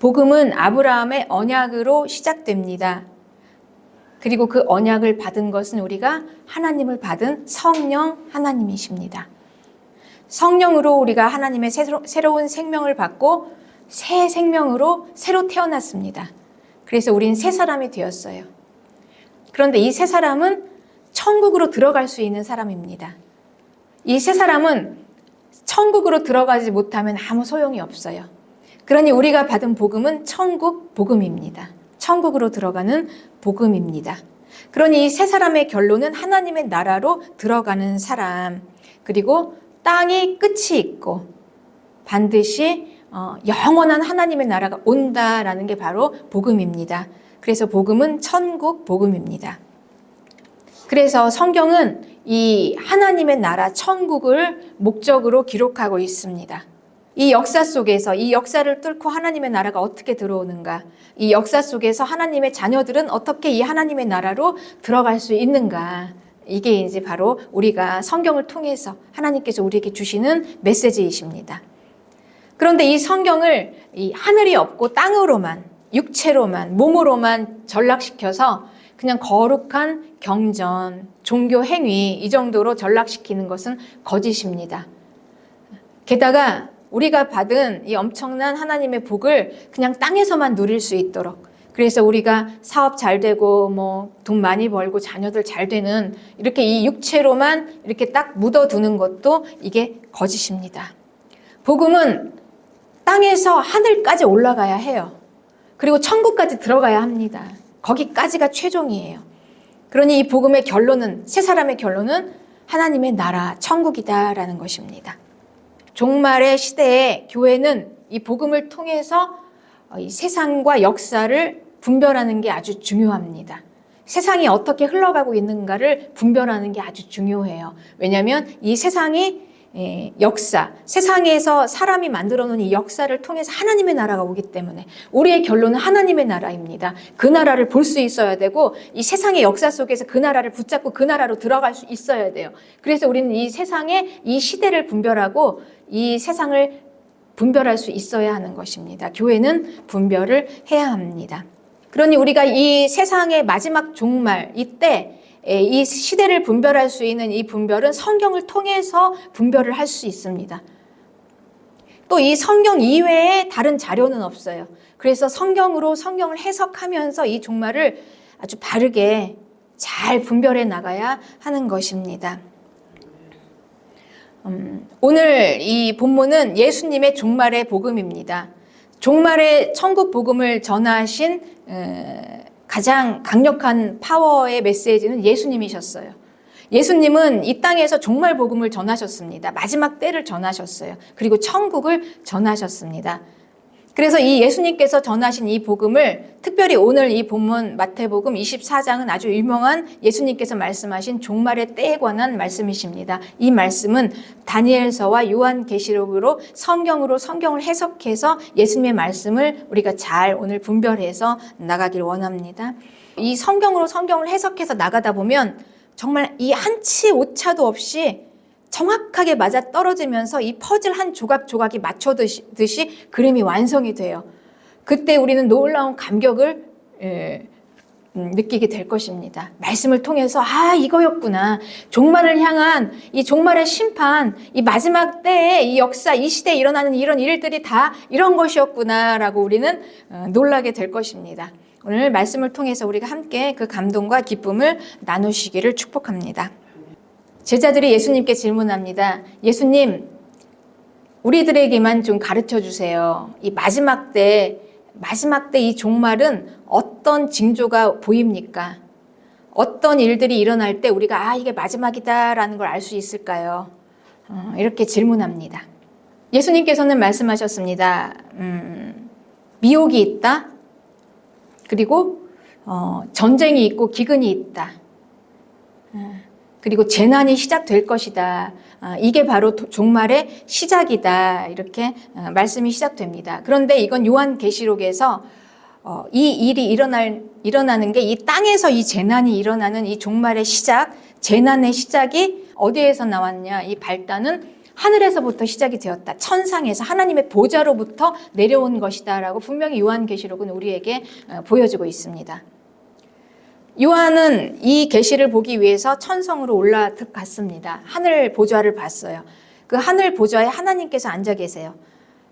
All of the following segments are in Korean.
복음은 아브라함의 언약으로 시작됩니다. 그리고 그 언약을 받은 것은 우리가 하나님을 받은 성령 하나님이십니다. 성령으로 우리가 하나님의 새로운 생명을 받고 새 생명으로 새로 태어났습니다. 그래서 우린 새 사람이 되었어요. 그런데 이 새 사람은 천국으로 들어갈 수 있는 사람입니다. 이 새 사람은 천국으로 들어가지 못하면 아무 소용이 없어요. 그러니 우리가 받은 복음은 천국 복음입니다. 천국으로 들어가는 복음입니다. 그러니 이 새 사람의 결론은 하나님의 나라로 들어가는 사람, 그리고 땅이 끝이 있고 반드시 영원한 하나님의 나라가 온다라는 게 바로 복음입니다. 그래서 복음은 천국 복음입니다. 그래서 성경은 이 하나님의 나라 천국을 목적으로 기록하고 있습니다. 이 역사 속에서 이 역사를 뚫고 하나님의 나라가 어떻게 들어오는가, 이 역사 속에서 하나님의 자녀들은 어떻게 이 하나님의 나라로 들어갈 수 있는가, 이게 이제 바로 우리가 성경을 통해서 하나님께서 우리에게 주시는 메시지이십니다. 그런데 이 성경을 이 하늘이 없고 땅으로만, 육체로만, 몸으로만 전락시켜서 그냥 거룩한 경전, 종교 행위 이 정도로 전락시키는 것은 거짓입니다. 게다가 우리가 받은 이 엄청난 하나님의 복을 그냥 땅에서만 누릴 수 있도록, 그래서 우리가 사업 잘 되고 돈 많이 벌고 자녀들 잘 되는 이렇게 이 육체로만 이렇게 딱 묻어두는 것도 이게 거짓입니다. 복음은 땅에서 하늘까지 올라가야 해요. 그리고 천국까지 들어가야 합니다. 거기까지가 최종이에요. 그러니 이 복음의 결론은, 새 사람의 결론은 하나님의 나라, 천국이다라는 것입니다. 종말의 시대에 교회는 이 복음을 통해서 이 세상과 역사를 분별하는 게 아주 중요합니다. 세상이 어떻게 흘러가고 있는가를 분별하는 게 아주 중요해요. 왜냐하면 이 세상이 역사, 세상에서 사람이 만들어 놓은 이 역사를 통해서 하나님의 나라가 오기 때문에 우리의 결론은 하나님의 나라입니다. 그 나라를 볼 수 있어야 되고 이 세상의 역사 속에서 그 나라를 붙잡고 그 나라로 들어갈 수 있어야 돼요. 그래서 우리는 이 세상의 이 시대를 분별하고 이 세상을 분별할 수 있어야 하는 것입니다. 교회는 분별을 해야 합니다. 그러니 우리가 이 세상의 마지막 종말, 이때 이 시대를 분별할 수 있는 이 분별은 성경을 통해서 분별을 할 수 있습니다. 또 이 성경 이외에 다른 자료는 없어요. 그래서 성경으로 성경을 해석하면서 이 종말을 아주 바르게 잘 분별해 나가야 하는 것입니다. 오늘 이 본문은 예수님의 종말의 복음입니다. 종말의 천국 복음을 전하신 가장 강력한 파워의 메시지는 예수님이셨어요. 예수님은 이 땅에서 종말 복음을 전하셨습니다. 마지막 때를 전하셨어요. 그리고 천국을 전하셨습니다. 그래서 이 예수님께서 전하신 이 복음을, 특별히 오늘 이 본문 마태복음 24장은 아주 유명한 예수님께서 말씀하신 종말의 때에 관한 말씀이십니다. 이 말씀은 다니엘서와 요한계시록으로 성경을 해석해서 예수님의 말씀을 우리가 잘 오늘 분별해서 나가길 원합니다. 이 성경으로 성경을 해석해서 나가다 보면 정말 이 한치 오차도 없이 정확하게 맞아 떨어지면서 이 퍼즐 한 조각조각이 맞춰듯이 그림이 완성이 돼요. 그때 우리는 놀라운 감격을 느끼게 될 것입니다. 말씀을 통해서 이거였구나. 종말을 향한 이 종말의 심판, 이 마지막 때에 이 역사, 이 시대에 일어나는 이런 일들이 다 이런 것이었구나라고 우리는 놀라게 될 것입니다. 오늘 말씀을 통해서 우리가 함께 그 감동과 기쁨을 나누시기를 축복합니다. 제자들이 예수님께 질문합니다. 예수님, 우리들에게만 좀 가르쳐 주세요. 이 마지막 때 이 종말은 어떤 징조가 보입니까? 어떤 일들이 일어날 때 우리가 이게 마지막이다라는 걸 알 수 있을까요? 이렇게 질문합니다. 예수님께서는 말씀하셨습니다. 미혹이 있다. 그리고 전쟁이 있고 기근이 있다. 그리고 재난이 시작될 것이다. 이게 바로 종말의 시작이다. 이렇게 말씀이 시작됩니다. 그런데 이건 요한계시록에서 이 일이 일어나는 게 이 땅에서 이 재난이 일어나는 이 종말의 시작, 재난의 시작이 어디에서 나왔냐? 이 발단은 하늘에서부터 시작이 되었다. 천상에서 하나님의 보좌로부터 내려온 것이다 라고 분명히 요한계시록은 우리에게 보여주고 있습니다. 요한은 이 계시를 보기 위해서 천성으로 올라갔습니다. 하늘 보좌를 봤어요. 그 하늘 보좌에 하나님께서 앉아 계세요.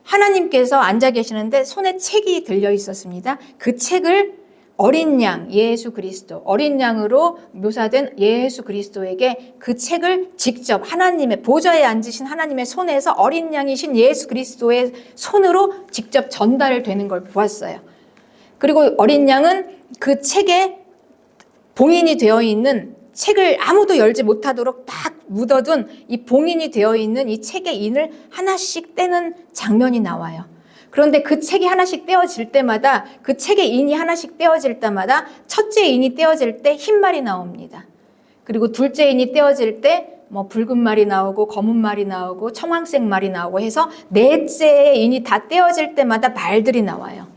하나님께서 앉아 계시는데 손에 책이 들려 있었습니다. 그 책을 어린 양 예수 그리스도, 어린 양으로 묘사된 예수 그리스도에게 그 책을 직접 하나님의 보좌에 앉으신 하나님의 손에서 어린 양이신 예수 그리스도의 손으로 직접 전달되는 걸 보았어요. 그리고 어린 양은 그 책에 봉인이 되어 있는 책을 아무도 열지 못하도록 딱 묻어둔 이 봉인이 되어 있는 이 책의 인을 하나씩 떼는 장면이 나와요. 그런데 그 책이 하나씩 떼어질 때마다, 그 책의 인이 하나씩 떼어질 때마다 첫째 인이 떼어질 때 흰 말이 나옵니다. 그리고 둘째 인이 떼어질 때 뭐 붉은 말이 나오고 검은 말이 나오고 청황색 말이 나오고 해서 넷째 인이 다 떼어질 때마다 말들이 나와요.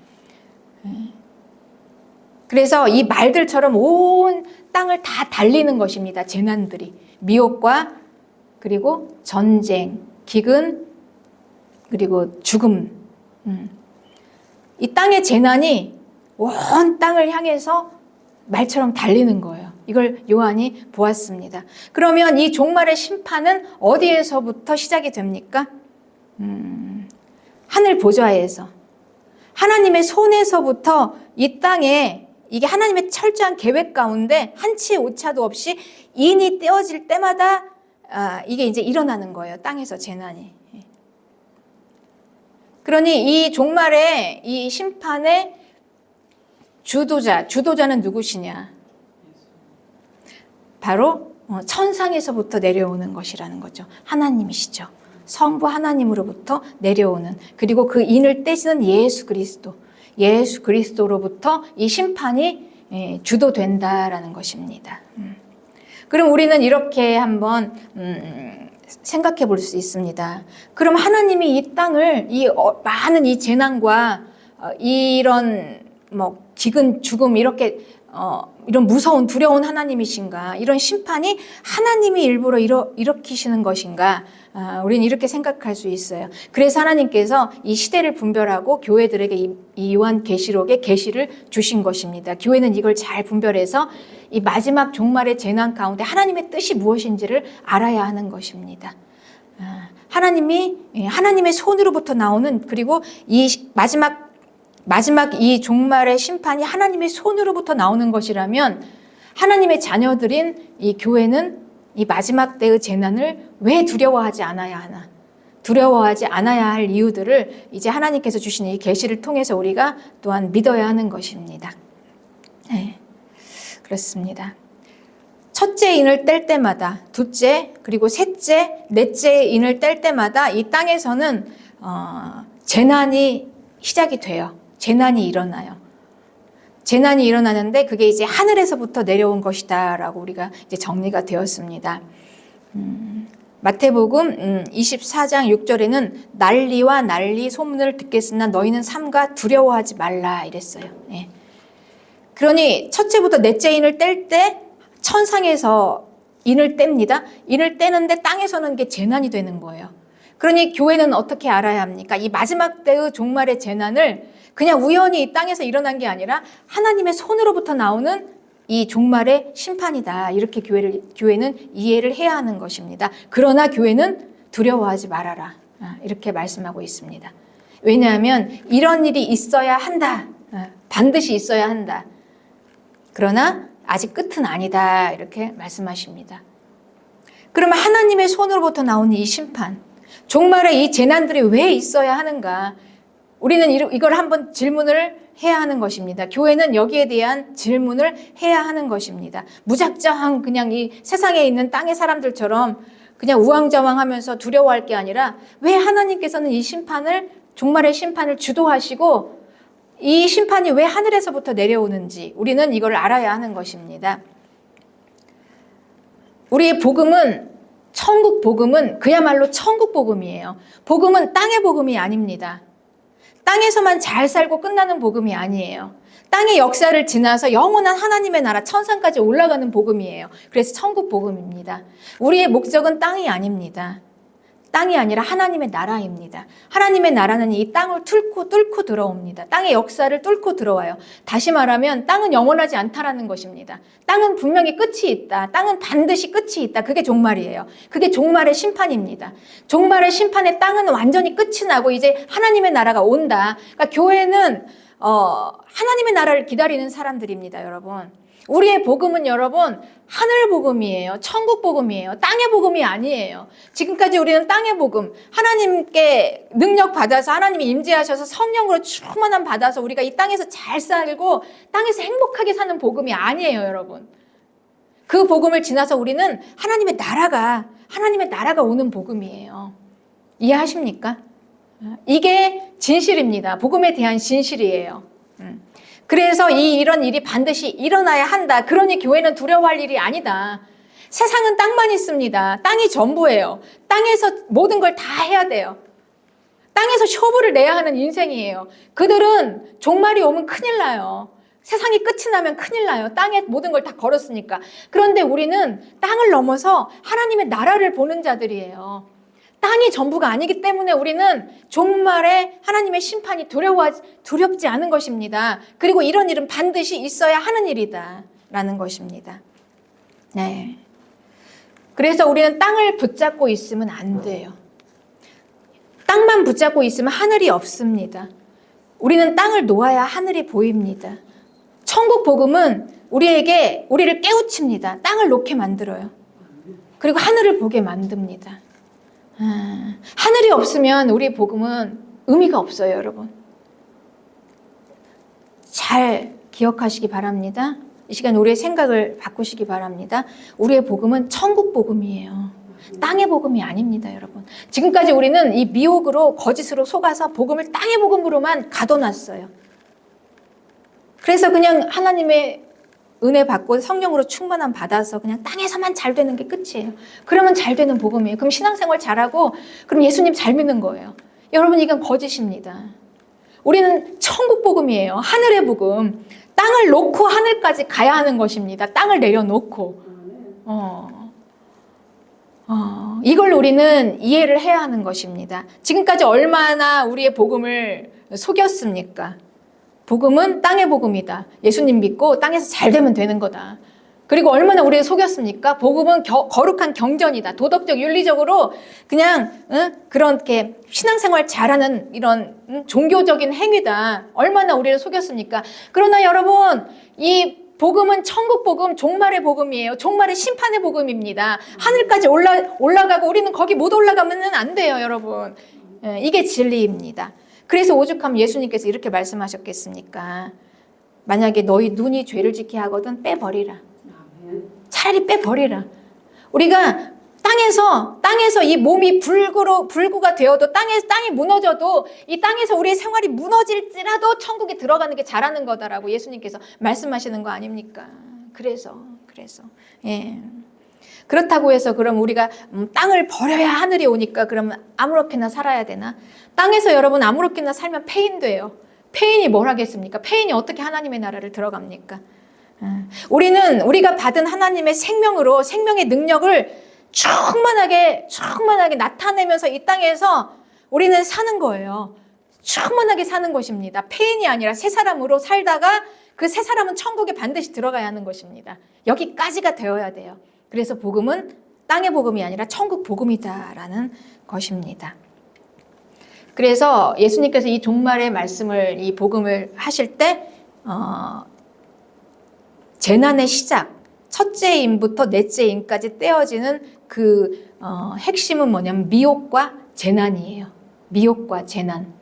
그래서 이 말들처럼 온 땅을 다 달리는 것입니다. 재난들이. 미혹과 그리고 전쟁, 기근, 그리고 죽음. 이 땅의 재난이 온 땅을 향해서 말처럼 달리는 거예요. 이걸 요한이 보았습니다. 그러면 이 종말의 심판은 어디에서부터 시작이 됩니까? 하늘 보좌에서. 하나님의 손에서부터 이 땅에 이게 하나님의 철저한 계획 가운데 한치의 오차도 없이 인이 떼어질 때마다 이게 이제 일어나는 거예요. 땅에서 재난이. 그러니 이 종말의 이 심판의 주도자는 누구시냐? 바로 천상에서부터 내려오는 것이라는 거죠. 하나님이시죠. 성부 하나님으로부터 내려오는, 그리고 그 인을 떼시는 예수 그리스도로부터 이 심판이 주도된다라는 것입니다. 그럼 우리는 이렇게 한번 생각해 볼 수 있습니다. 그럼 하나님이 이 땅을 이 많은 이 재난과 이런 뭐 기근, 죽음 이렇게 이런 무서운 두려운 하나님이신가? 이런 심판이 하나님이 일부러 일으키시는 것인가? 우리는 이렇게 생각할 수 있어요. 그래서 하나님께서 이 시대를 분별하고 교회들에게 이 요한계시록의 계시를 주신 것입니다. 교회는 이걸 잘 분별해서 이 마지막 종말의 재난 가운데 하나님의 뜻이 무엇인지를 알아야 하는 것입니다. 하나님의 손으로부터 나오는, 그리고 이 마지막 이 종말의 심판이 하나님의 손으로부터 나오는 것이라면 하나님의 자녀들인 이 교회는 이 마지막 때의 재난을 왜 두려워하지 않아야 하나? 두려워하지 않아야 할 이유들을 이제 하나님께서 주신 이 계시를 통해서 우리가 또한 믿어야 하는 것입니다. 네, 그렇습니다. 첫째 인을 뗄 때마다, 둘째, 그리고 셋째, 넷째 인을 뗄 때마다 이 땅에서는 재난이 시작이 돼요. 재난이 일어나요. 재난이 일어나는데 그게 이제 하늘에서부터 내려온 것이다 라고 우리가 이제 정리가 되었습니다. 마태복음 24장 6절에는 난리와 난리 소문을 듣겠으나 너희는 삼가 두려워하지 말라 이랬어요. 네. 그러니 첫째부터 넷째 인을 뗄 때 천상에서 인을 뗍니다. 인을 떼는데 땅에서는 이게 재난이 되는 거예요. 그러니 교회는 어떻게 알아야 합니까? 이 마지막 때의 종말의 재난을 그냥 우연히 이 땅에서 일어난 게 아니라 하나님의 손으로부터 나오는 이 종말의 심판이다. 이렇게 교회는 이해를 해야 하는 것입니다. 그러나 교회는 두려워하지 말아라. 이렇게 말씀하고 있습니다. 왜냐하면 이런 일이 있어야 한다. 반드시 있어야 한다. 그러나 아직 끝은 아니다. 이렇게 말씀하십니다. 그러면 하나님의 손으로부터 나오는 이 심판, 종말에 이 재난들이 왜 있어야 하는가? 우리는 이걸 한번 질문을 해야 하는 것입니다. 교회는 여기에 대한 질문을 해야 하는 것입니다. 무작정 그냥 이 세상에 있는 땅의 사람들처럼 그냥 우왕좌왕하면서 두려워할 게 아니라 왜 하나님께서는 이 심판을, 종말의 심판을 주도하시고 이 심판이 왜 하늘에서부터 내려오는지 우리는 이걸 알아야 하는 것입니다. 우리의 복음은, 천국 복음은 그야말로 천국 복음이에요. 복음은 땅의 복음이 아닙니다. 땅에서만 잘 살고 끝나는 복음이 아니에요. 땅의 역사를 지나서 영원한 하나님의 나라 천상까지 올라가는 복음이에요. 그래서 천국 복음입니다. 우리의 목적은 땅이 아닙니다. 땅이 아니라 하나님의 나라입니다. 하나님의 나라는 이 땅을 뚫고 들어옵니다. 땅의 역사를 뚫고 들어와요. 다시 말하면 땅은 영원하지 않다라는 것입니다. 땅은 분명히 끝이 있다. 땅은 반드시 끝이 있다. 그게 종말이에요. 그게 종말의 심판입니다. 종말의 심판에 땅은 완전히 끝이 나고 이제 하나님의 나라가 온다. 그러니까 교회는 하나님의 나라를 기다리는 사람들입니다, 여러분. 우리의 복음은 여러분 하늘 복음이에요. 천국 복음이에요. 땅의 복음이 아니에요. 지금까지 우리는 땅의 복음, 하나님께 능력 받아서 하나님이 임재하셔서 성령으로 충만함 받아서 우리가 이 땅에서 잘 살고 땅에서 행복하게 사는 복음이 아니에요, 여러분. 그 복음을 지나서 우리는 하나님의 나라가 오는 복음이에요. 이해하십니까? 이게 진실입니다. 복음에 대한 진실이에요. 그래서 이런 일이 반드시 일어나야 한다. 그러니 교회는 두려워할 일이 아니다. 세상은 땅만 있습니다. 땅이 전부예요. 땅에서 모든 걸 다 해야 돼요. 땅에서 쇼부를 내야 하는 인생이에요. 그들은 종말이 오면 큰일 나요. 세상이 끝이 나면 큰일 나요. 땅에 모든 걸 다 걸었으니까. 그런데 우리는 땅을 넘어서 하나님의 나라를 보는 자들이에요. 땅이 전부가 아니기 때문에 우리는 종말에 하나님의 심판이 두렵지 않은 것입니다. 그리고 이런 일은 반드시 있어야 하는 일이다 라는 것입니다. 네. 그래서 우리는 땅을 붙잡고 있으면 안 돼요. 땅만 붙잡고 있으면 하늘이 없습니다. 우리는 땅을 놓아야 하늘이 보입니다. 천국 복음은 우리를 깨우칩니다. 땅을 놓게 만들어요. 그리고 하늘을 보게 만듭니다. 하늘이 없으면 우리의 복음은 의미가 없어요, 여러분. 잘 기억하시기 바랍니다. 이 시간 우리의 생각을 바꾸시기 바랍니다. 우리의 복음은 천국 복음이에요. 땅의 복음이 아닙니다, 여러분. 지금까지 우리는 이 미혹으로 거짓으로 속아서 복음을 땅의 복음으로만 가둬놨어요. 그래서 그냥 하나님의 은혜 받고 성령으로 충만함 받아서 그냥 땅에서만 잘 되는 게 끝이에요. 그러면 잘 되는 복음이에요. 그럼 신앙생활 잘하고 그럼 예수님 잘 믿는 거예요. 여러분, 이건 거짓입니다. 우리는 천국 복음이에요. 하늘의 복음. 땅을 놓고 하늘까지 가야 하는 것입니다. 땅을 내려놓고. 이걸 우리는 이해를 해야 하는 것입니다. 지금까지 얼마나 우리의 복음을 속였습니까? 복음은 땅의 복음이다. 예수님 믿고 땅에서 잘 되면 되는 거다. 그리고 얼마나 우리를 속였습니까? 복음은 거룩한 경전이다. 도덕적, 윤리적으로 그냥 그렇게 신앙생활 잘하는 이런 종교적인 행위다. 얼마나 우리를 속였습니까? 그러나 여러분, 이 복음은 천국 복음, 종말의 복음이에요. 종말의 심판의 복음입니다. 하늘까지 올라가고 우리는 거기 못 올라가면 안 돼요, 여러분. 이게 진리입니다. 그래서 오죽하면 예수님께서 이렇게 말씀하셨겠습니까? 만약에 너희 눈이 죄를 짓게 하거든 빼버리라. 차라리 빼버리라. 우리가 땅에서 이 몸이 불구가 되어도 땅이 무너져도 이 땅에서 우리의 생활이 무너질지라도 천국에 들어가는 게 잘하는 거다라고 예수님께서 말씀하시는 거 아닙니까? 그래서 예. 그렇다고 해서 그럼 우리가 땅을 버려야 하늘이 오니까 그러면 아무렇게나 살아야 되나? 땅에서 여러분 아무렇게나 살면 폐인돼요. 폐인이 뭘 하겠습니까? 폐인이 어떻게 하나님의 나라를 들어갑니까? 우리가 받은 하나님의 생명으로 생명의 능력을 충만하게 나타내면서 이 땅에서 우리는 사는 거예요. 충만하게 사는 것입니다. 폐인이 아니라 새 사람으로 살다가 그 새 사람은 천국에 반드시 들어가야 하는 것입니다. 여기까지가 되어야 돼요. 그래서 복음은 땅의 복음이 아니라 천국 복음이다라는 것입니다. 그래서 예수님께서 이 종말의 말씀을, 이 복음을 하실 때 재난의 시작, 첫째 인부터 넷째 인까지 떼어지는 그 핵심은 뭐냐면 미혹과 재난이에요. 미혹과 재난.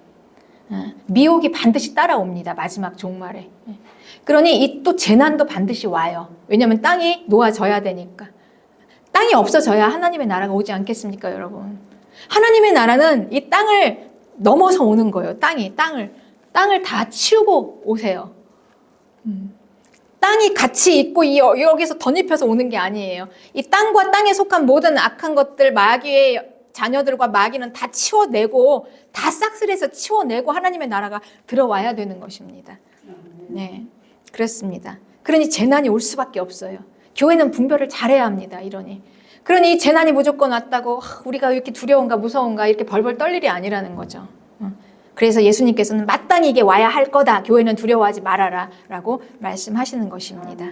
미혹이 반드시 따라옵니다. 마지막 종말에. 그러니 이 또 재난도 반드시 와요. 왜냐하면 땅이 놓아져야 되니까. 땅이 없어져야 하나님의 나라가 오지 않겠습니까, 여러분? 하나님의 나라는 이 땅을 넘어서 오는 거예요. 땅을 다 치우고 오세요. 땅이 같이 있고 여기서 덧입혀서 오는 게 아니에요. 이 땅과 땅에 속한 모든 악한 것들, 마귀의 자녀들과 마귀는 다 치워내고, 다 싹쓸이해서 치워내고 하나님의 나라가 들어와야 되는 것입니다. 네, 그렇습니다. 그러니 재난이 올 수밖에 없어요. 교회는 분별을 잘해야 합니다. 이러니. 그러니 재난이 무조건 왔다고 우리가 이렇게 두려운가 무서운가 이렇게 벌벌 떨 일이 아니라는 거죠. 그래서 예수님께서는 마땅히 이게 와야 할 거다. 교회는 두려워하지 말아라 라고 말씀하시는 것입니다.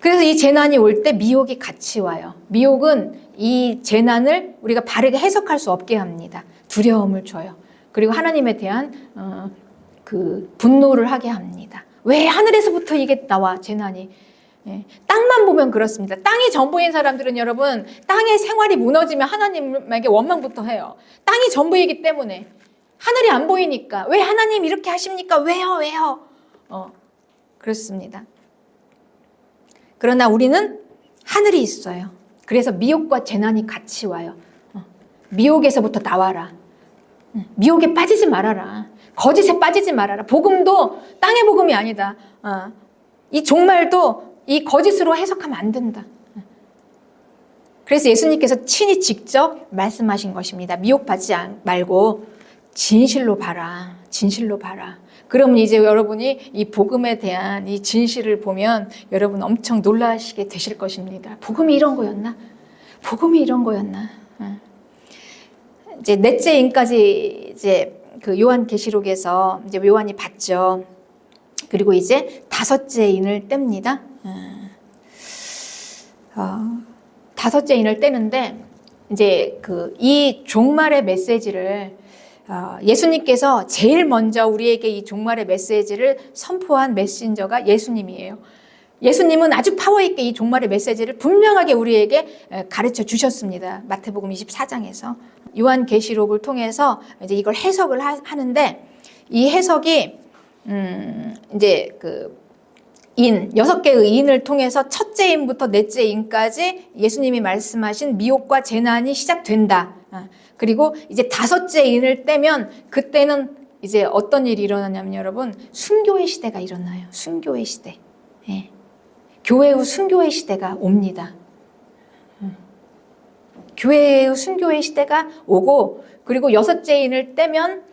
그래서 이 재난이 올 때 미혹이 같이 와요. 미혹은 이 재난을 우리가 바르게 해석할 수 없게 합니다. 두려움을 줘요. 그리고 하나님에 대한 그 분노를 하게 합니다. 왜 하늘에서부터 이게 나와 재난이? 예, 땅만 보면 그렇습니다. 땅이 전부인 사람들은 여러분 땅의 생활이 무너지면 하나님에게 원망부터 해요. 땅이 전부이기 때문에 하늘이 안 보이니까 왜 하나님 이렇게 하십니까? 왜요? 그렇습니다. 그러나 우리는 하늘이 있어요. 그래서 미혹과 재난이 같이 와요. 미혹에서부터 나와라. 미혹에 빠지지 말아라. 거짓에 빠지지 말아라. 복음도 땅의 복음이 아니다. 이 종말도 이 거짓으로 해석하면 안 된다. 그래서 예수님께서 친히 직접 말씀하신 것입니다. 미혹받지 말고 진실로 봐라. 진실로 봐라. 그러면 이제 여러분이 이 복음에 대한 이 진실을 보면 여러분 엄청 놀라시게 되실 것입니다. 복음이 이런 거였나? 복음이 이런 거였나? 이제 넷째 인까지 이제 그 요한계시록에서 이제 요한이 봤죠. 그리고 이제 다섯째 인을 뗍니다. 다섯째 인을 떼는데 이제 이 종말의 메시지를 예수님께서 제일 먼저 우리에게 이 종말의 메시지를 선포한 메신저가 예수님이에요. 예수님은 아주 파워 있게 이 종말의 메시지를 분명하게 우리에게 가르쳐 주셨습니다. 마태복음 24장에서 요한계시록을 통해서 이제 이걸 해석을 하는데 이 해석이 이제 여섯 개의 인을 통해서 첫째 인부터 넷째 인까지 예수님이 말씀하신 미혹과 재난이 시작된다. 그리고 이제 다섯째 인을 떼면 그때는 이제 어떤 일이 일어나냐면 여러분 순교의 시대가 일어나요. 순교의 시대. 예. 교회의 순교의 시대가 옵니다. 교회의 순교의 시대가 오고 그리고 여섯째 인을 떼면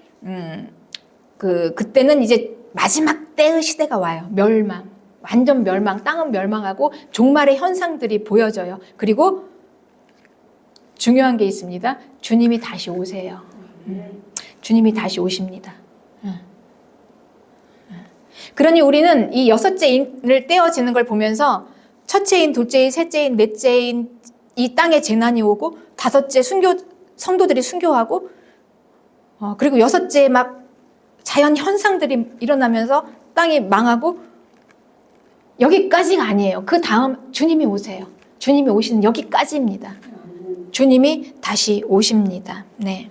그때는 이제 마지막 때의 시대가 와요. 멸망. 완전 멸망. 땅은 멸망하고 종말의 현상들이 보여져요. 그리고 중요한 게 있습니다. 주님이 다시 오세요. 주님이 다시 오십니다. 그러니 우리는 이 여섯째 인을 떼어지는 걸 보면서 첫째 인, 둘째 인, 셋째 인, 넷째 인 이 땅에 재난이 오고 다섯째 성도들이 순교하고 그리고 여섯째 막 자연 현상들이 일어나면서 땅이 망하고 여기까지가 아니에요. 그 다음 주님이 오세요. 주님이 오시는 여기까지입니다. 주님이 다시 오십니다. 네.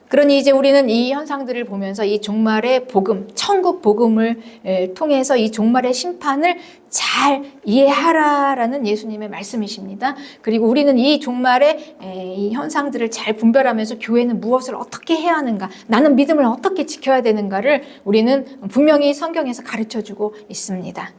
그러니 이제 우리는 이 현상들을 보면서 이 종말의 복음, 천국 복음을 통해서 이 종말의 심판을 잘 이해하라라는 예수님의 말씀이십니다. 그리고 우리는 이 종말의 이 현상들을 잘 분별하면서 교회는 무엇을 어떻게 해야 하는가, 나는 믿음을 어떻게 지켜야 되는가를 우리는 분명히 성경에서 가르쳐주고 있습니다.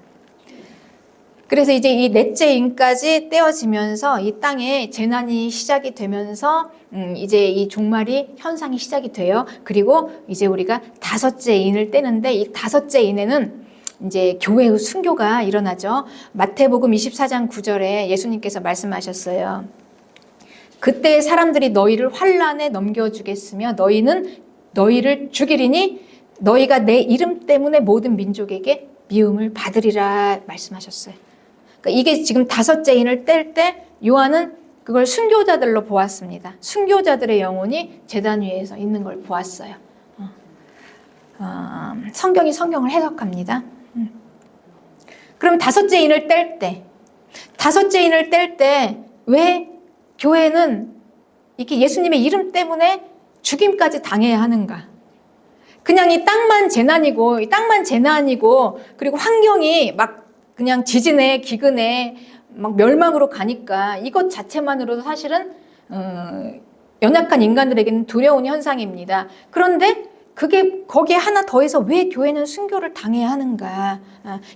그래서 이제 이 넷째 인까지 떼어지면서 이 땅에 재난이 시작이 되면서 이제 이 종말이 현상이 시작이 돼요. 그리고 이제 우리가 다섯째 인을 떼는데 이 다섯째 인에는 이제 교회의 순교가 일어나죠. 마태복음 24장 9절에 예수님께서 말씀하셨어요. 그때 사람들이 너희를 환난에 넘겨주겠으며 너희는 너희를 죽이리니 너희가 내 이름 때문에 모든 민족에게 미움을 받으리라 말씀하셨어요. 그러니까 이게 지금 다섯째 인을 뗄 때 요한은 그걸 순교자들로 보았습니다. 순교자들의 영혼이 제단 위에서 있는 걸 보았어요. 성경이 성경을 해석합니다. 그럼 다섯째 인을 뗄 때 왜 교회는 이렇게 예수님의 이름 때문에 죽임까지 당해야 하는가? 그냥 이 땅만 재난이고 그리고 환경이 막 그냥 지진에 기근에 막 멸망으로 가니까 이것 자체만으로도 사실은 연약한 인간들에게는 두려운 현상입니다. 그런데 그게 거기에 하나 더해서 왜 교회는 순교를 당해야 하는가?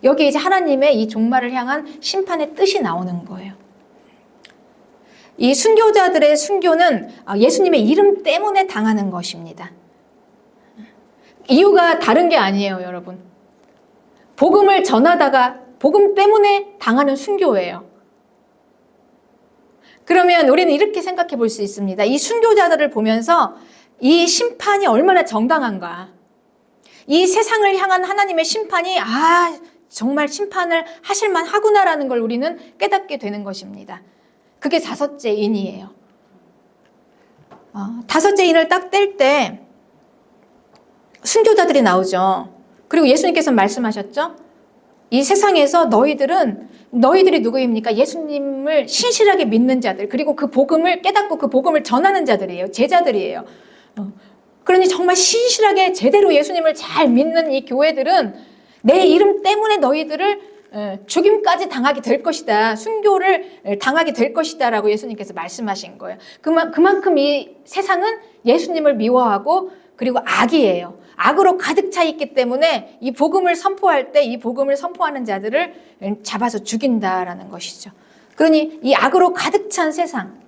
여기 이제 하나님의 이 종말을 향한 심판의 뜻이 나오는 거예요. 이 순교자들의 순교는 예수님의 이름 때문에 당하는 것입니다. 이유가 다른 게 아니에요, 여러분. 복음을 전하다가 복음 때문에 당하는 순교예요. 그러면 우리는 이렇게 생각해 볼 수 있습니다. 이 순교자들을 보면서 이 심판이 얼마나 정당한가. 이 세상을 향한 하나님의 심판이 정말 심판을 하실만 하구나라는 걸 우리는 깨닫게 되는 것입니다. 그게 다섯째 인이에요. 다섯째 인을 딱 뗄 때 순교자들이 나오죠. 그리고 예수님께서 말씀하셨죠. 이 세상에서 너희들이 누구입니까? 예수님을 신실하게 믿는 자들, 그리고 그 복음을 깨닫고 그 복음을 전하는 자들이에요. 제자들이에요. 그러니 정말 신실하게 제대로 예수님을 잘 믿는 이 교회들은 내 이름 때문에 너희들을 죽임까지 당하게 될 것이다. 순교를 당하게 될 것이다 라고 예수님께서 말씀하신 거예요. 그만큼 이 세상은 예수님을 미워하고 그리고 악이에요. 악으로 가득 차 있기 때문에 이 복음을 선포할 때 이 복음을 선포하는 자들을 잡아서 죽인다라는 것이죠. 그러니 이 악으로 가득 찬 세상,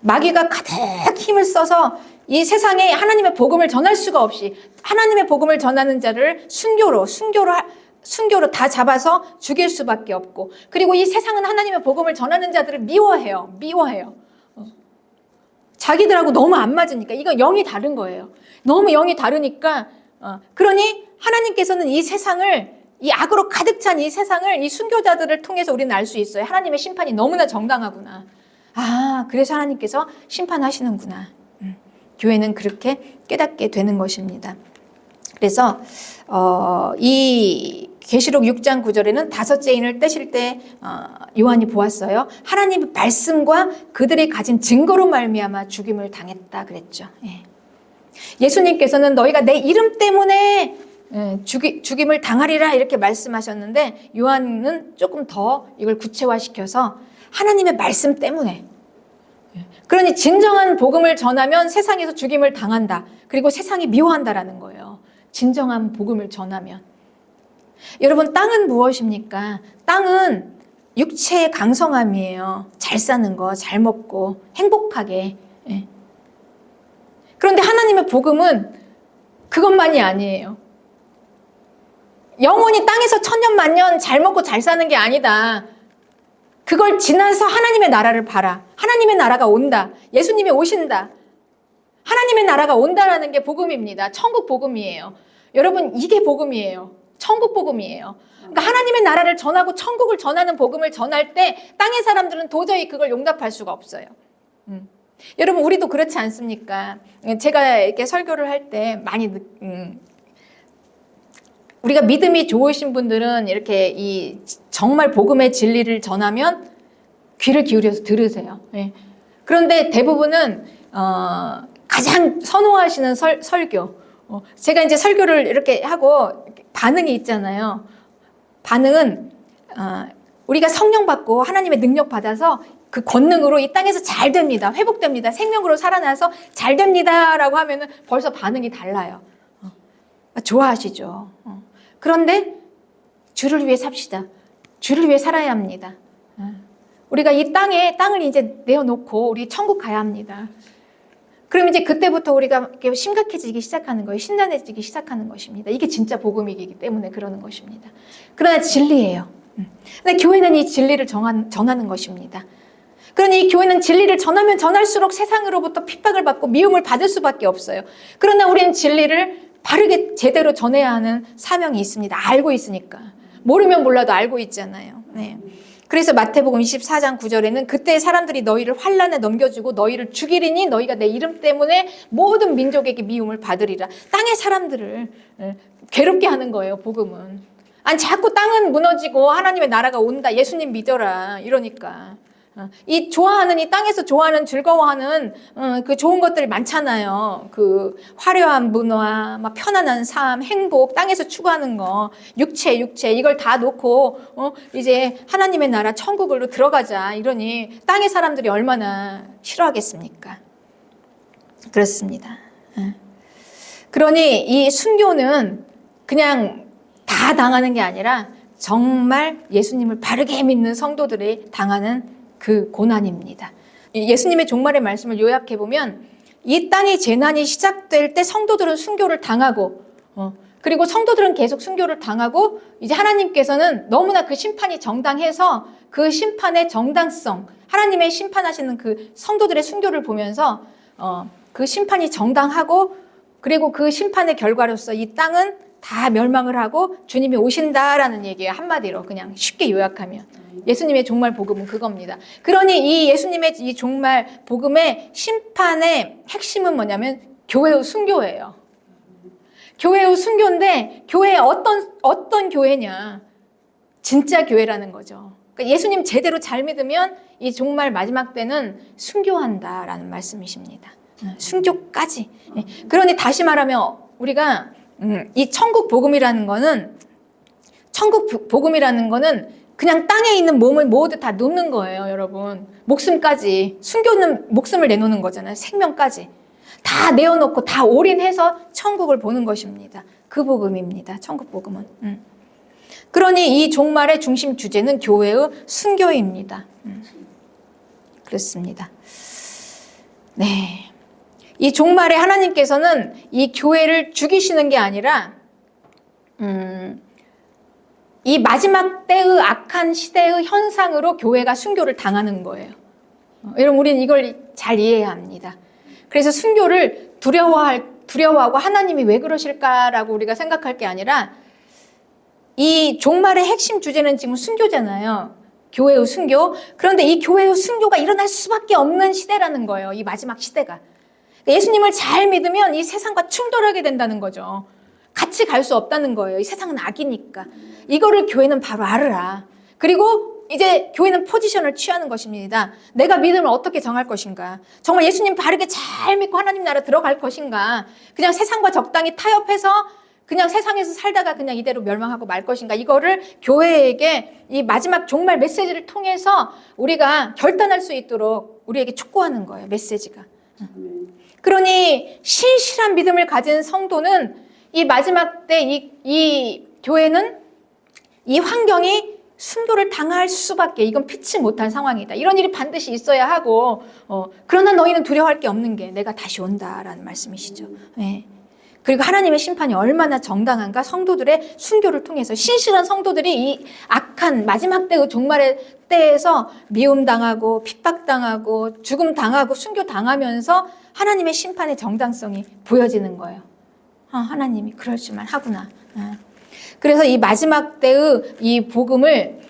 마귀가 가득 힘을 써서 이 세상에 하나님의 복음을 전할 수가 없이 하나님의 복음을 전하는 자를 순교로 다 잡아서 죽일 수밖에 없고, 그리고 이 세상은 하나님의 복음을 전하는 자들을 미워해요. 자기들하고 너무 안 맞으니까. 이거 영이 다른 거예요. 너무 영이 다르니까. 그러니 하나님께서는 이 세상을, 이 악으로 가득 찬 이 세상을 이 순교자들을 통해서 우리는 알 수 있어요. 하나님의 심판이 너무나 정당하구나. 그래서 하나님께서 심판하시는구나. 교회는 그렇게 깨닫게 되는 것입니다. 그래서 이 계시록 6장 9절에는 다섯째 인을 떼실 때 요한이 보았어요. 하나님의 말씀과 그들이 가진 증거로 말미암아 죽임을 당했다 그랬죠. 예수님께서는 너희가 내 이름 때문에 죽임을 당하리라 이렇게 말씀하셨는데, 요한은 조금 더 이걸 구체화시켜서 하나님의 말씀 때문에, 그러니 진정한 복음을 전하면 세상에서 죽임을 당한다. 그리고 세상이 미워한다라는 거예요. 진정한 복음을 전하면. 여러분, 땅은 무엇입니까? 땅은 육체의 강성함이에요. 잘 사는 거, 잘 먹고 행복하게. 그런데 하나님의 복음은 그것만이 아니에요. 영원히 땅에서 천년 만년 잘 먹고 잘 사는 게 아니다. 그걸 지나서 하나님의 나라를 봐라. 하나님의 나라가 온다. 예수님이 오신다. 하나님의 나라가 온다라는 게 복음입니다. 천국 복음이에요. 여러분, 이게 복음이에요. 천국 복음이에요. 그러니까 하나님의 나라를 전하고 천국을 전하는 복음을 전할 때 땅의 사람들은 도저히 그걸 용납할 수가 없어요. 여러분, 우리도 그렇지 않습니까? 제가 이렇게 설교를 할 때 많이 우리가 믿음이 좋으신 분들은 이렇게 이 정말 복음의 진리를 전하면 귀를 기울여서 들으세요. 그런데 대부분은 가장 선호하시는 설교. 제가 이제 설교를 이렇게 하고 반응이 있잖아요. 반응은 우리가 성령 받고 하나님의 능력 받아서 그 권능으로 이 땅에서 잘 됩니다. 회복됩니다. 생명으로 살아나서 잘 됩니다라고 하면은 벌써 반응이 달라요. 좋아하시죠. 그런데 주를 위해 삽시다. 주를 위해 살아야 합니다. 우리가 이 땅을 이제 내어놓고 우리 천국 가야 합니다. 그럼 이제 그때부터 우리가 심각해지기 시작하는 거예요. 신난해지기 시작하는 것입니다. 이게 진짜 복음이기 때문에 그러는 것입니다. 그러나 진리예요. 근데 교회는 이 진리를 전하는 것입니다. 그러니 이 교회는 진리를 전하면 전할수록 세상으로부터 핍박을 받고 미움을 받을 수밖에 없어요. 그러나 우리는 진리를 바르게 제대로 전해야 하는 사명이 있습니다. 알고 있으니까. 모르면 몰라도 알고 있잖아요. 그래서 마태복음 24장 9절에는 그때 사람들이 너희를 환난에 넘겨주고 너희를 죽이리니 너희가 내 이름 때문에 모든 민족에게 미움을 받으리라. 땅의 사람들을 괴롭게 하는 거예요, 복음은. 아니, 자꾸 땅은 무너지고 하나님의 나라가 온다. 예수님 믿어라. 이러니까. 이 좋아하는, 이 땅에서 좋아하는, 즐거워하는 그 좋은 것들이 많잖아요. 그 화려한 문화, 막 편안한 삶, 행복, 땅에서 추구하는 거, 육체 이걸 다 놓고 이제 하나님의 나라 천국으로 들어가자 이러니 땅의 사람들이 얼마나 싫어하겠습니까? 그렇습니다. 그러니 이 순교는 그냥 다 당하는 게 아니라 정말 예수님을 바르게 믿는 성도들이 당하는 그 고난입니다. 예수님의 종말의 말씀을 요약해보면 이 땅의 재난이 시작될 때 성도들은 순교를 당하고 그리고 성도들은 계속 순교를 당하고 이제 하나님께서는 너무나 그 심판이 정당해서 그 심판의 정당성, 하나님의 심판하시는 그 성도들의 순교를 보면서 그 심판이 정당하고 그리고 그 심판의 결과로서 이 땅은 다 멸망을 하고 주님이 오신다라는 얘기예요. 한마디로 그냥 쉽게 요약하면. 예수님의 종말 복음은 그겁니다. 그러니 이 예수님의 이 종말 복음의 심판의 핵심은 뭐냐면 교회의 순교예요. 교회의 순교인데 교회에 어떤 교회냐? 진짜 교회라는 거죠. 그러니까 예수님 제대로 잘 믿으면 이 종말 마지막 때는 순교한다라는 말씀이십니다. 순교까지. 그러니 다시 말하면 우리가 이 천국 복음이라는 거는 그냥 땅에 있는 몸을 모두 다 놓는 거예요, 여러분. 목숨까지. 순교는 목숨을 내놓는 거잖아요. 생명까지. 다 내어놓고 다 올인해서 천국을 보는 것입니다. 그 복음입니다. 천국 복음은. 그러니 이 종말의 중심 주제는 교회의 순교입니다. 그렇습니다. 네. 이 종말에 하나님께서는 이 교회를 죽이시는 게 아니라 이 마지막 때의 악한 시대의 현상으로 교회가 순교를 당하는 거예요. 여러분 우리는 이걸 잘 이해해야 합니다. 그래서 순교를 두려워하고 하나님이 왜 그러실까라고 우리가 생각할 게 아니라 이 종말의 핵심 주제는 지금 순교잖아요. 교회의 순교. 그런데 이 교회의 순교가 일어날 수밖에 없는 시대라는 거예요. 이 마지막 시대가. 예수님을 잘 믿으면 이 세상과 충돌하게 된다는 거죠. 같이 갈 수 없다는 거예요. 이 세상은 악이니까. 이거를 교회는 바로 알으라. 그리고 이제 교회는 포지션을 취하는 것입니다. 내가 믿음을 어떻게 정할 것인가? 정말 예수님 바르게 잘 믿고 하나님 나라 들어갈 것인가? 그냥 세상과 적당히 타협해서 그냥 세상에서 살다가 그냥 이대로 멸망하고 말 것인가? 이거를 교회에게 이 마지막 종말 메시지를 통해서 우리가 결단할 수 있도록 우리에게 촉구하는 거예요. 메시지가. 그러니 신실한 믿음을 가진 성도는 이 마지막 때 이 교회는 이 환경이 순교를 당할 수밖에, 이건 피치 못한 상황이다. 이런 일이 반드시 있어야 하고 그러나 너희는 두려워할 게 없는 게 내가 다시 온다라는 말씀이시죠. 네. 그리고 하나님의 심판이 얼마나 정당한가? 성도들의 순교를 통해서 신실한 성도들이 이 악한 마지막 때의 종말의 때에서 미움당하고 핍박당하고 죽음당하고 순교당하면서 하나님의 심판의 정당성이 보여지는 거예요. 하나님이 그럴 줄만 하구나. 그래서 이 마지막 때의 이 복음을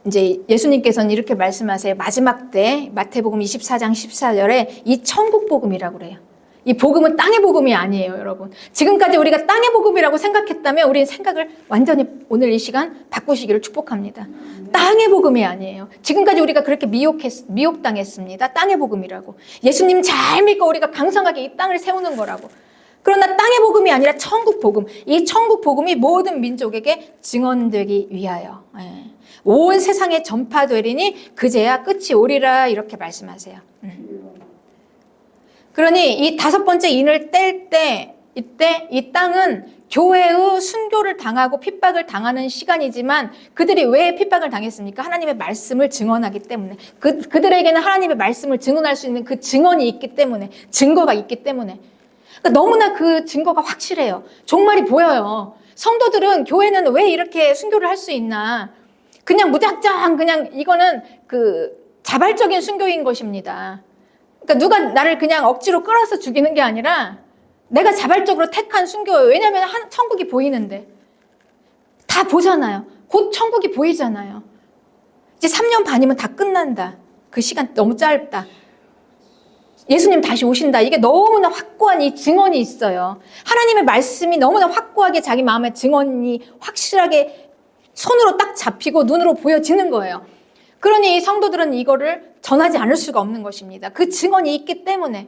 이제 예수님께서는 이렇게 말씀하세요. 마지막 때 마태복음 24장 14절에 이 천국 복음이라고 그래요. 이 복음은 땅의 복음이 아니에요, 여러분. 지금까지 우리가 땅의 복음이라고 생각했다면 우리는 생각을 완전히 오늘 이 시간 바꾸시기를 축복합니다. 땅의 복음이 아니에요. 지금까지 우리가 그렇게 미혹당했습니다. 땅의 복음이라고. 예수님 잘 믿고 우리가 강성하게 이 땅을 세우는 거라고. 그러나 땅의 복음이 아니라 천국 복음. 이 천국 복음이 모든 민족에게 증언되기 위하여 온 세상에 전파되리니 그제야 끝이 오리라 이렇게 말씀하세요. 그러니 이 다섯 번째 인을 뗄 때 이때 이 땅은 교회의 순교를 당하고 핍박을 당하는 시간이지만 그들이 왜 핍박을 당했습니까? 하나님의 말씀을 증언하기 때문에 그들에게는 하나님의 말씀을 증언할 수 있는 그 증언이 있기 때문에 증거가 있기 때문에 그러니까 너무나 그 증거가 확실해요. 종말이 보여요. 성도들은 교회는 왜 이렇게 순교를 할 수 있나? 그냥 무작정 그냥 이거는 그 자발적인 순교인 것입니다. 그러니까 누가 나를 그냥 억지로 끌어서 죽이는 게 아니라 내가 자발적으로 택한 순교예요. 왜냐하면 천국이 보이는데 다 보잖아요. 곧 천국이 보이잖아요. 이제 3년 반이면 다 끝난다. 그 시간 너무 짧다. 예수님 다시 오신다. 이게 너무나 확고한 이 증언이 있어요. 하나님의 말씀이 너무나 확고하게 자기 마음의 증언이 확실하게 손으로 딱 잡히고 눈으로 보여지는 거예요. 그러니 이 성도들은 이거를 전하지 않을 수가 없는 것입니다. 그 증언이 있기 때문에.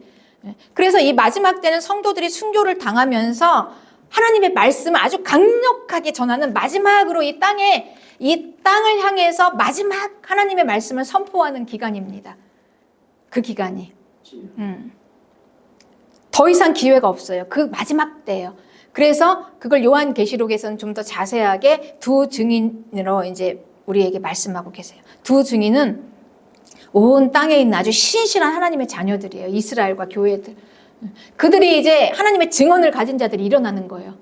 그래서 이 마지막 때는 성도들이 순교를 당하면서 하나님의 말씀을 아주 강력하게 전하는 마지막으로 이 땅을 향해서 마지막 하나님의 말씀을 선포하는 기간입니다. 그 기간이. 더 이상 기회가 없어요. 그 마지막 때예요. 그래서 그걸 요한계시록에서는 좀 더 자세하게 두 증인으로 이제 우리에게 말씀하고 계세요. 두 증인은 온 땅에 있는 아주 신실한 하나님의 자녀들이에요. 이스라엘과 교회들. 그들이 이제 하나님의 증언을 가진 자들이 일어나는 거예요.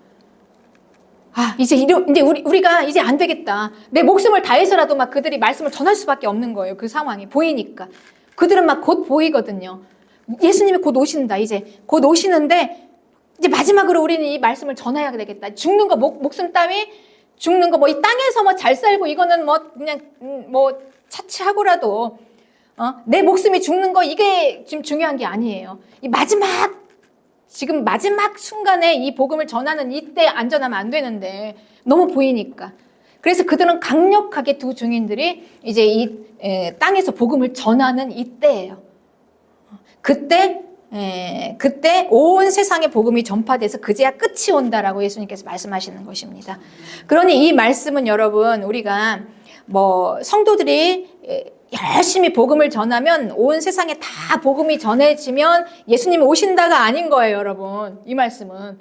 이제 우리가 이제 안 되겠다. 내 목숨을 다해서라도 막 그들이 말씀을 전할 수밖에 없는 거예요. 그 상황이 보이니까. 그들은 막 곧 보이거든요. 예수님이 곧 오신다. 이제 곧 오시는데 이제 마지막으로 우리는 이 말씀을 전해야 되겠다. 죽는 거 목숨 따위 죽는 거 뭐 이 땅에서 뭐 잘 살고 이거는 뭐 그냥 뭐 차치하고라도 내 목숨이 죽는 거 이게 지금 중요한 게 아니에요. 이 지금 마지막 순간에 이 복음을 전하는 이때 안전하면 안 되는데 너무 보이니까. 그래서 그들은 강력하게 두 증인들이 이제 이 땅에서 복음을 전하는 이때예요. 그때 온 세상에 복음이 전파돼서 그제야 끝이 온다라고 예수님께서 말씀하시는 것입니다. 그러니 이 말씀은 여러분 우리가 뭐 성도들이 열심히 복음을 전하면 온 세상에 다 복음이 전해지면 예수님이 오신다가 아닌 거예요, 여러분. 이 말씀은.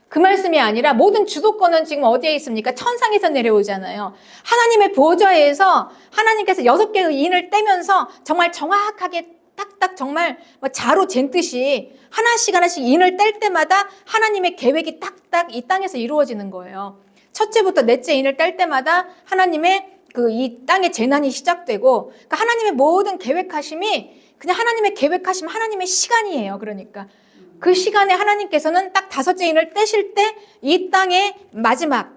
그 말씀이 아니라 모든 주도권은 지금 어디에 있습니까? 천상에서 내려오잖아요. 하나님의 보좌에서 하나님께서 6개의 인을 떼면서 정말 정확하게 딱딱 정말 자로 재 듯이 하나씩 인을 뗄 때마다 하나님의 계획이 딱딱 이 땅에서 이루어지는 거예요. 첫째부터 넷째 인을 뗄 때마다 하나님의 이 땅의 재난이 시작되고, 그러니까 하나님의 모든 계획하심이 그냥 하나님의 계획하심, 하나님의 시간이에요. 그러니까 그 시간에 하나님께서는 딱 5째 인을 떼실 때 이 땅의 마지막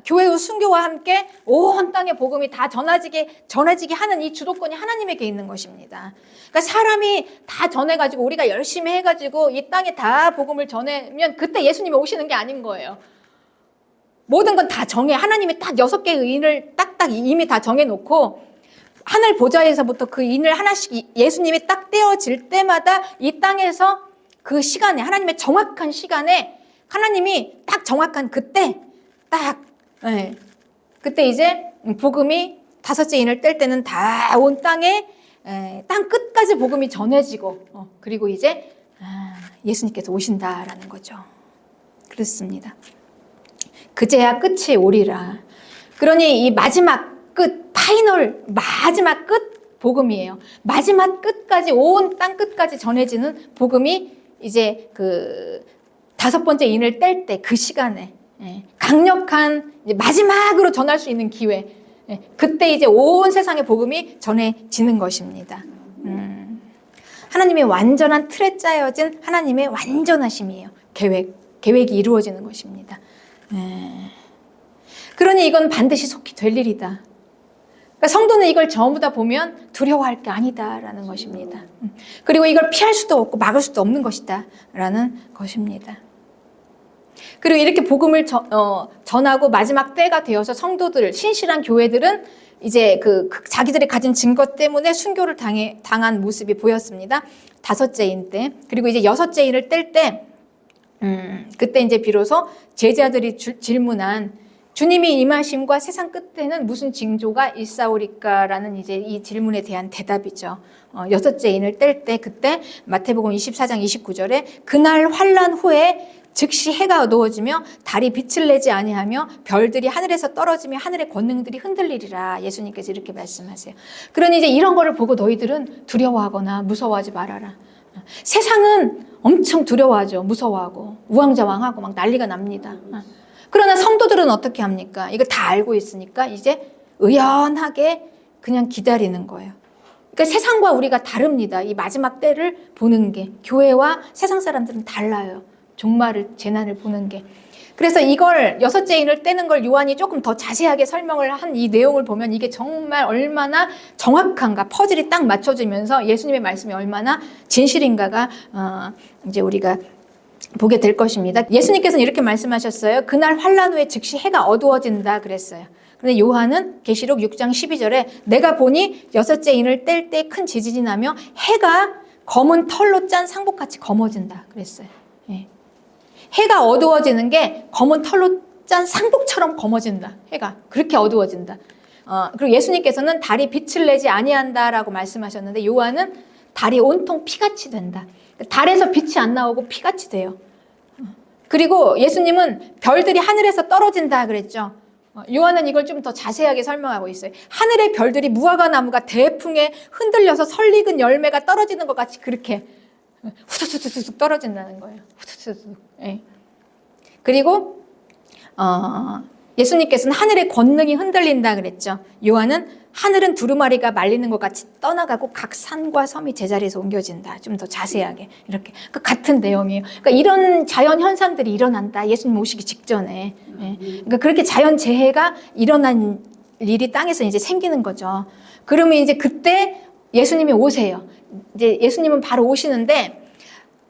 교회의 순교와 함께 온 땅의 복음이 다 전해지게 하는 이 주도권이 하나님에게 있는 것입니다. 그러니까 사람이 다 전해가지고 우리가 열심히 해가지고 이 땅에 다 복음을 전하면 그때 예수님이 오시는 게 아닌 거예요. 모든 건 다 하나님이 딱 6개의 인을 딱딱 이미 다 정해놓고 하늘 보좌에서부터 그 인을 하나씩 예수님이 딱 떼어질 때마다 이 땅에서 그 시간에 하나님의 정확한 시간에 하나님이 딱 정확한 그때 그때 이제 복음이 5째 인을 뗄 때는 다 온 땅에 땅 끝까지 복음이 전해지고 그리고 이제 예수님께서 오신다라는 거죠. 그렇습니다. 그제야 끝이 오리라. 그러니 이 마지막 끝, 마지막 끝 복음이에요. 마지막 끝까지 온 땅 끝까지 전해지는 복음이 이제 그 5번째 인을 뗄 때 그 시간에 강력한 마지막으로 전할 수 있는 기회, 그때 이제 온 세상의 복음이 전해지는 것입니다. 하나님의 완전한 틀에 짜여진 하나님의 완전하심이에요. 계획이 이루어지는 것입니다. 그러니 이건 반드시 속히 될 일이다. 그러니까 성도는 이걸 전부 다 보면 두려워할 게 아니다라는 것입니다. 그리고 이걸 피할 수도 없고 막을 수도 없는 것이다라는 것입니다. 그리고 이렇게 복음을 전하고 마지막 때가 되어서 성도들, 신실한 교회들은 이제 자기들이 가진 증거 때문에 순교를 당한 모습이 보였습니다. 5째 인 때. 그리고 이제 6째 인을 뗄 때, 그때 이제 비로소 제자들이 질문한 주님이 임하심과 세상 끝에는 무슨 징조가 있사오리까라는 이제 이 질문에 대한 대답이죠. 6째 인을 뗄 때 그때 마태복음 24장 29절에 그날 환난 후에 즉시 해가 어두워지며 달이 빛을 내지 아니하며 별들이 하늘에서 떨어지며 하늘의 권능들이 흔들리리라. 예수님께서 이렇게 말씀하세요. 그러니 이제 이런 거를 보고 너희들은 두려워하거나 무서워하지 말아라. 세상은 엄청 두려워하죠. 무서워하고 우왕좌왕하고 막 난리가 납니다. 그러나 성도들은 어떻게 합니까? 이거 다 알고 있으니까 이제 의연하게 그냥 기다리는 거예요. 그러니까 세상과 우리가 다릅니다. 이 마지막 때를 보는 게. 교회와 세상 사람들은 달라요. 종말을, 재난을 보는 게. 그래서 이걸 6째 인을 떼는 걸 요한이 조금 더 자세하게 설명을 한 이 내용을 보면 이게 정말 얼마나 정확한가, 퍼즐이 딱 맞춰지면서 예수님의 말씀이 얼마나 진실인가가 이제 우리가 보게 될 것입니다. 예수님께서는 이렇게 말씀하셨어요. 그날 환난 후에 즉시 해가 어두워진다 그랬어요. 그런데 요한은 계시록 6장 12절에 내가 보니 6째 인을 뗄 때 큰 지진이 나며 해가 검은 털로 짠 상복같이 검어진다 그랬어요. 예. 해가 어두워지는 게 검은 털로 짠 상복처럼 검어진다. 해가 그렇게 어두워진다. 그리고 예수님께서는 달이 빛을 내지 아니한다라고 말씀하셨는데 요한은 달이 온통 피같이 된다. 달에서 빛이 안 나오고 피같이 돼요. 그리고 예수님은 별들이 하늘에서 떨어진다 그랬죠. 요한은 이걸 좀 더 자세하게 설명하고 있어요. 하늘의 별들이 무화과 나무가 대풍에 흔들려서 설익은 열매가 떨어지는 것 같이 그렇게 후두두둑 떨어진다는 거예요. 후두두둑. 예. 그리고 예수님께서는 하늘의 권능이 흔들린다 그랬죠. 요한은 하늘은 두루마리가 말리는 것 같이 떠나가고 각 산과 섬이 제자리에서 옮겨진다. 좀 더 자세하게 이렇게 그 같은 내용이에요. 그러니까 이런 자연 현상들이 일어난다. 예수님 오시기 직전에. 예. 그러니까 그렇게 자연 재해가 일어난 일이 땅에서 이제 생기는 거죠. 그러면 이제 그때 예수님이 오세요. 이제 예수님은 바로 오시는데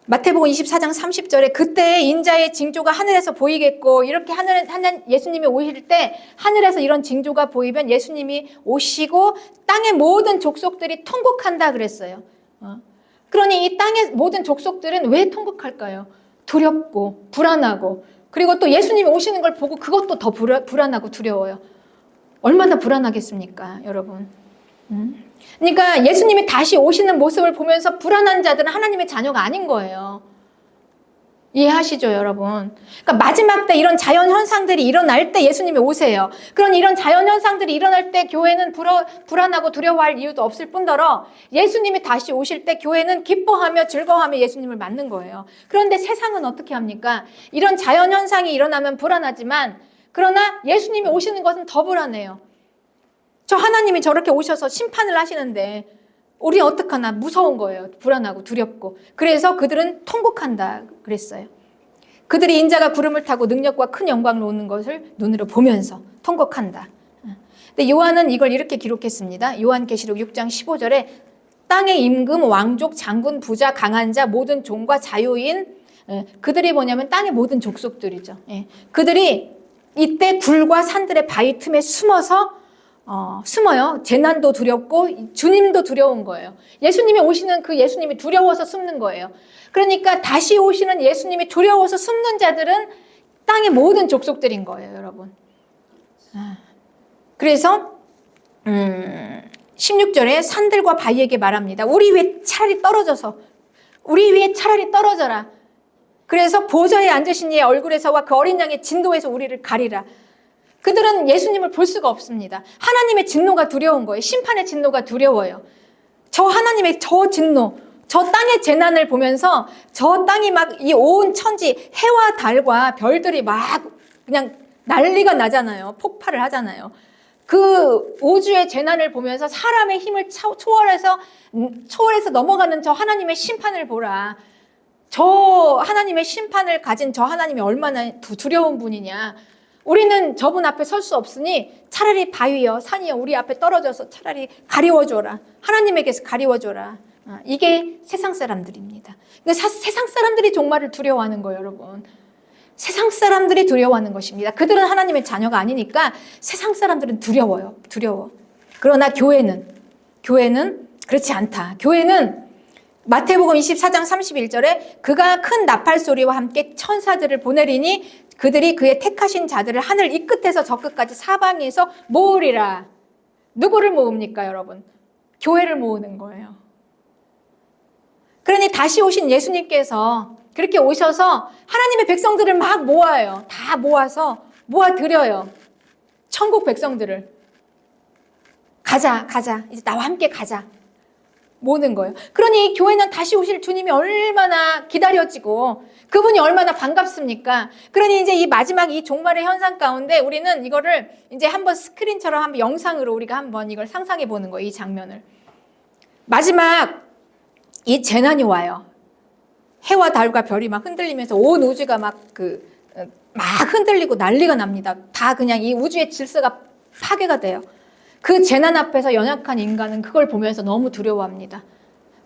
마태복음 24장 30절에 그때 인자의 징조가 하늘에서 보이겠고 이렇게 예수님이 오실 때 하늘에서 이런 징조가 보이면 예수님이 오시고 땅의 모든 족속들이 통곡한다 그랬어요. 그러니 이 땅의 모든 족속들은 왜 통곡할까요? 두렵고 불안하고 그리고 또 예수님이 오시는 걸 보고 그것도 더 불안하고 두려워요. 얼마나 불안하겠습니까, 여러분? 그러니까 예수님이 다시 오시는 모습을 보면서 불안한 자들은 하나님의 자녀가 아닌 거예요. 이해하시죠, 여러분? 그러니까 마지막 때 이런 자연 현상들이 일어날 때 예수님이 오세요. 그런 이런 자연 현상들이 일어날 때 교회는 불안하고 두려워할 이유도 없을 뿐더러 예수님이 다시 오실 때 교회는 기뻐하며 즐거워하며 예수님을 맞는 거예요. 그런데 세상은 어떻게 합니까? 이런 자연 현상이 일어나면 불안하지만 그러나 예수님이 오시는 것은 더 불안해요. 저 하나님이 저렇게 오셔서 심판을 하시는데 우리 어떡하나 무서운 거예요. 불안하고 두렵고. 그래서 그들은 통곡한다 그랬어요. 그들이 인자가 구름을 타고 능력과 큰 영광을 오는 것을 눈으로 보면서 통곡한다. 근데 요한은 이걸 이렇게 기록했습니다. 요한계시록 6장 15절에 땅의 임금, 왕족, 장군, 부자, 강한 자, 모든 종과 자유인 그들이 뭐냐면 땅의 모든 족속들이죠. 그들이 이때 굴과 산들의 바위 틈에 숨어요. 재난도 두렵고 주님도 두려운 거예요. 예수님이 오시는 그 예수님이 두려워서 숨는 거예요. 그러니까 다시 오시는 예수님이 두려워서 숨는 자들은 땅의 모든 족속들인 거예요, 여러분. 그래서 16절에 산들과 바위에게 말합니다. 우리 위에 차라리 떨어져라. 그래서 보좌에 앉으신 이의 얼굴에서와 그 어린 양의 진노에서 우리를 가리라. 그들은 예수님을 볼 수가 없습니다. 하나님의 진노가 두려운 거예요. 심판의 진노가 두려워요. 저 하나님의 저 진노, 저 땅의 재난을 보면서 저 땅이 막 이 온 천지 해와 달과 별들이 막 그냥 난리가 나잖아요. 폭발을 하잖아요. 그 우주의 재난을 보면서 사람의 힘을 초월해서 넘어가는 저 하나님의 심판을 보라. 저 하나님의 심판을 가진 저 하나님이 얼마나 두려운 분이냐. 우리는 저분 앞에 설 수 없으니 차라리 바위여 산이여 우리 앞에 떨어져서 차라리 가리워줘라. 하나님에게서 가리워줘라. 이게 세상 사람들입니다. 그러니까 세상 사람들이 종말을 두려워하는 거예요, 여러분. 세상 사람들이 두려워하는 것입니다. 그들은 하나님의 자녀가 아니니까 세상 사람들은 두려워. 그러나 교회는 그렇지 않다. 교회는 마태복음 24장 31절에 그가 큰 나팔 소리와 함께 천사들을 보내리니 그들이 그의 택하신 자들을 하늘 이 끝에서 저 끝까지 사방에서 모으리라. 누구를 모읍니까, 여러분? 교회를 모으는 거예요. 그러니 다시 오신 예수님께서 그렇게 오셔서 하나님의 백성들을 막 모아요. 다 모아서 모아드려요. 천국 백성들을. 가자. 이제 나와 함께 가자. 모으는 거예요. 그러니 교회는 다시 오실 주님이 얼마나 기다려지고 그분이 얼마나 반갑습니까? 그러니 이제 이 마지막 이 종말의 현상 가운데 우리는 이거를 이제 한번 스크린처럼 한번 영상으로 우리가 한번 이걸 상상해 보는 거예요. 이 장면을. 마지막 이 재난이 와요. 해와 달과 별이 막 흔들리면서 온 우주가 막 흔들리고 난리가 납니다. 다 그냥 이 우주의 질서가 파괴가 돼요. 그 재난 앞에서 연약한 인간은 그걸 보면서 너무 두려워합니다.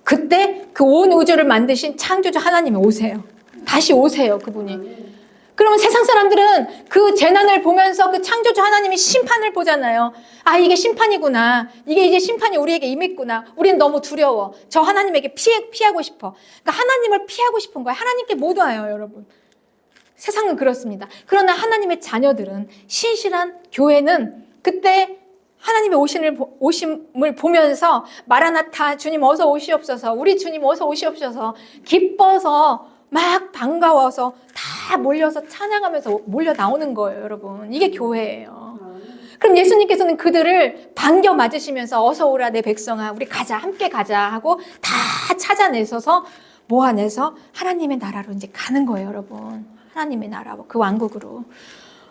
그때 그 온 우주를 만드신 창조주 하나님이 오세요. 다시 오세요, 그분이. 그러면 세상 사람들은 그 재난을 보면서 그 창조주 하나님이 심판을 보잖아요. 아, 이게 심판이구나. 이게 이제 심판이 우리에게 임했구나. 우리는 너무 두려워. 저 하나님에게 피하고 싶어. 그러니까 하나님을 피하고 싶은 거예요. 하나님께 못 와요, 여러분. 세상은 그렇습니다. 그러나 하나님의 자녀들은, 신실한 교회는 그때 하나님의 오심을 보면서 마라나타 주님 어서 오시옵소서, 우리 주님 어서 오시옵소서 기뻐서 막 반가워서 다 몰려서 찬양하면서 몰려 나오는 거예요, 여러분. 이게 교회예요. 그럼 예수님께서는 그들을 반겨 맞으시면서 어서 오라 내 백성아 우리 가자 함께 가자 하고 다 찾아내셔서 모아내서 하나님의 나라로 이제 가는 거예요, 여러분. 하나님의 나라, 그 왕국으로.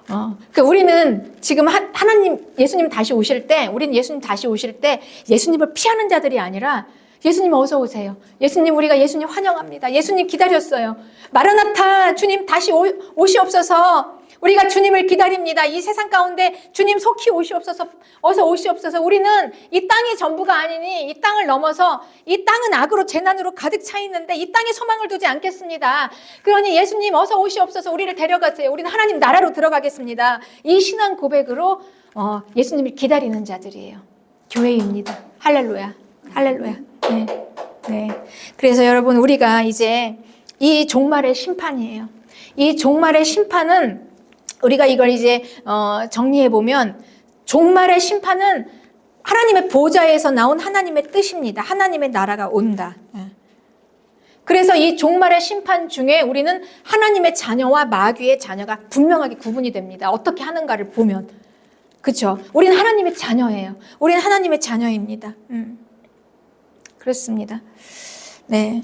그러니까 우리는 지금 하나님, 예수님 다시 오실 때, 우리는 예수님 다시 오실 때 예수님을 피하는 자들이 아니라 예수님 어서 오세요. 예수님, 우리가 예수님 환영합니다. 예수님 기다렸어요. 마라나타, 주님 다시 오시옵소서. 우리가 주님을 기다립니다. 이 세상 가운데 주님 속히 오시옵소서, 어서 오시옵소서. 우리는 이 땅이 전부가 아니니 이 땅을 넘어서 이 땅은 악으로 재난으로 가득 차 있는데 이 땅에 소망을 두지 않겠습니다. 그러니 예수님 어서 오시옵소서, 우리를 데려가세요. 우리는 하나님 나라로 들어가겠습니다. 이 신앙 고백으로 예수님을 기다리는 자들이에요. 교회입니다. 할렐루야. 할렐루야. 네. 네. 그래서 여러분, 우리가 이제 이 종말의 심판이에요. 이 종말의 심판은 우리가 이걸 이제 정리해 보면, 종말의 심판은 하나님의 보좌에서 나온 하나님의 뜻입니다. 하나님의 나라가 온다. 그래서 이 종말의 심판 중에 우리는 하나님의 자녀와 마귀의 자녀가 분명하게 구분이 됩니다. 어떻게 하는가를 보면. 그렇죠? 우리는 하나님의 자녀예요. 우리는 하나님의 자녀입니다. 그렇습니다. 네.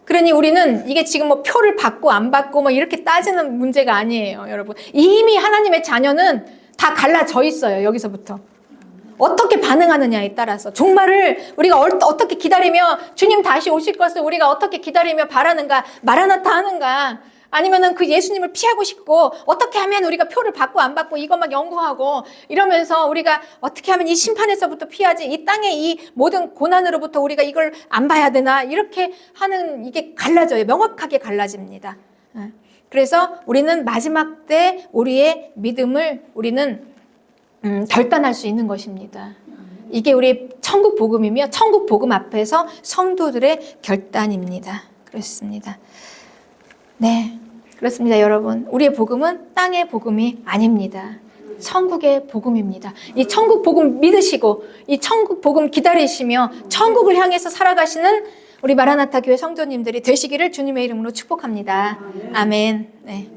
그러니 우리는 이게 지금 뭐 표를 받고 안 받고 뭐 이렇게 따지는 문제가 아니에요, 여러분. 이미 하나님의 자녀는 다 갈라져 있어요, 여기서부터. 어떻게 반응하느냐에 따라서. 종말을 우리가 어떻게 기다리며, 주님 다시 오실 것을 우리가 어떻게 기다리며 바라는가, 마라나타 하는가, 아니면은 그 예수님을 피하고 싶고, 어떻게 하면 우리가 표를 받고 안 받고 이것만 연구하고 이러면서 우리가 어떻게 하면 이 심판에서부터 피하지, 이 땅의 이 모든 고난으로부터 우리가 이걸 안 봐야 되나, 이렇게 하는, 이게 갈라져요. 명확하게 갈라집니다. 그래서 우리는 마지막 때 우리의 믿음을 우리는 결단할 수 있는 것입니다. 이게 우리 천국 복음이며 천국 복음 앞에서 성도들의 결단입니다. 그렇습니다. 네, 그렇습니다, 여러분. 우리의 복음은 땅의 복음이 아닙니다. 천국의 복음입니다. 이 천국 복음 믿으시고 이 천국 복음 기다리시며 천국을 향해서 살아가시는 우리 마라나타 교회 성도님들이 되시기를 주님의 이름으로 축복합니다. 아멘. 네.